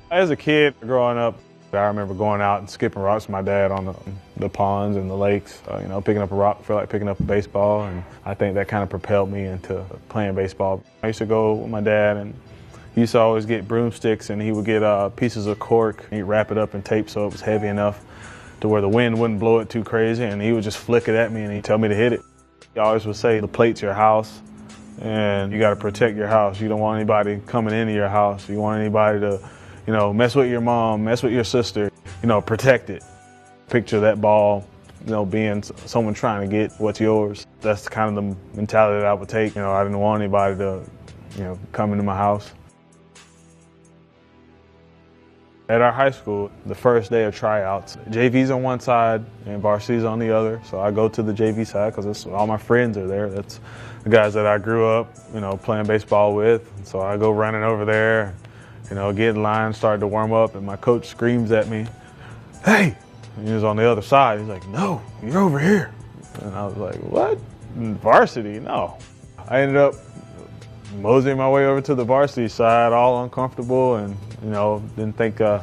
As a kid, growing up, I remember going out and skipping rocks with my dad on the ponds and the lakes, picking up a rock, feel like picking up a baseball, and I think that kind of propelled me into playing baseball. I used to go with my dad, and he used to always get broomsticks, and he would get pieces of cork, and he'd wrap it up in tape so it was heavy enough to where the wind wouldn't blow it too crazy, and he would just flick it at me, and he'd tell me to hit it. He always would say, the plate's your house, and you got to protect your house. You don't want anybody coming into your house. You want anybody to mess with your mom, mess with your sister, protect it. Picture that ball, being someone trying to get what's yours. That's kind of the mentality that I would take. I didn't want anybody to, come into my house. At our high school, the first day of tryouts, JV's on one side and varsity's on the other. So I go to the JV side because all my friends are there. That's the guys that I grew up, playing baseball with. So I go running over there. Get in line, started to warm up, and my coach screams at me, "Hey!" And he was on the other side. He's like, "No, you're over here." And I was like, "What? Varsity? No." I ended up moseying my way over to the varsity side, all uncomfortable, and didn't think it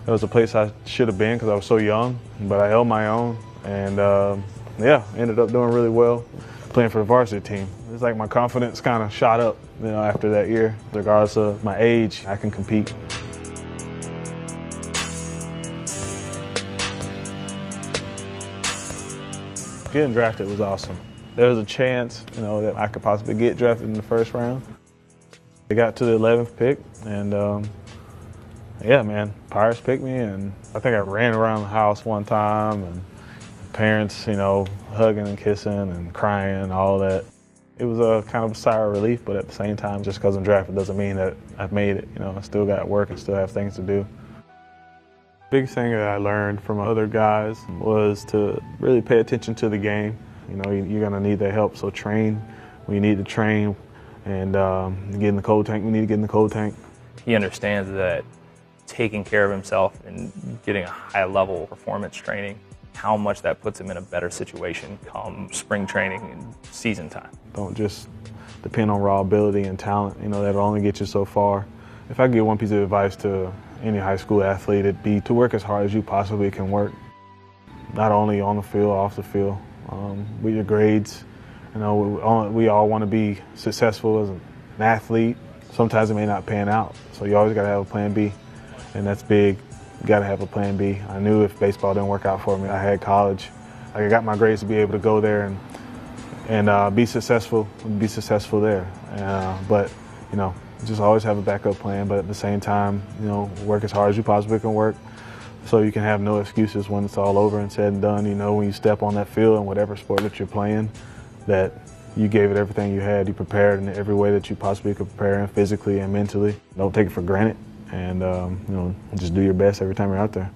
was a place I should have been because I was so young. But I held my own, and ended up doing really well playing for the varsity team. It's like my confidence kind of shot up, after that year. Regardless of my age, I can compete. Getting drafted was awesome. There was a chance, that I could possibly get drafted in the first round. I got to the 11th pick, and Pirates picked me, and I think I ran around the house one time, and parents, hugging and kissing and crying and all that. It was a kind of a sigh of relief, but at the same time, just because I'm drafted doesn't mean that I've made it. I still got work and still have things to do. Big thing that I learned from other guys was to really pay attention to the game. You're gonna need their help, so train when you need to train, and get in the cold tank when you need to get in the cold tank. He understands that taking care of himself and getting a high level performance training, how much that puts him in a better situation come spring training and season time. Don't just depend on raw ability and talent. That'll only get you so far. If I could give one piece of advice to any high school athlete, it'd be to work as hard as you possibly can work. Not only on the field, off the field, with your grades. We all want to be successful as an athlete. Sometimes it may not pan out, so you always got to have a plan B, and that's big. You got to have a plan B. I knew if baseball didn't work out for me, I had college. I got my grades to be able to go there and be successful there. But just always have a backup plan. But at the same time, work as hard as you possibly can work, so you can have no excuses when it's all over and said and done. When you step on that field in whatever sport that you're playing, that you gave it everything you had. You prepared in every way that you possibly could prepare in, physically and mentally. Don't take it for granted, and just do your best every time you're out there.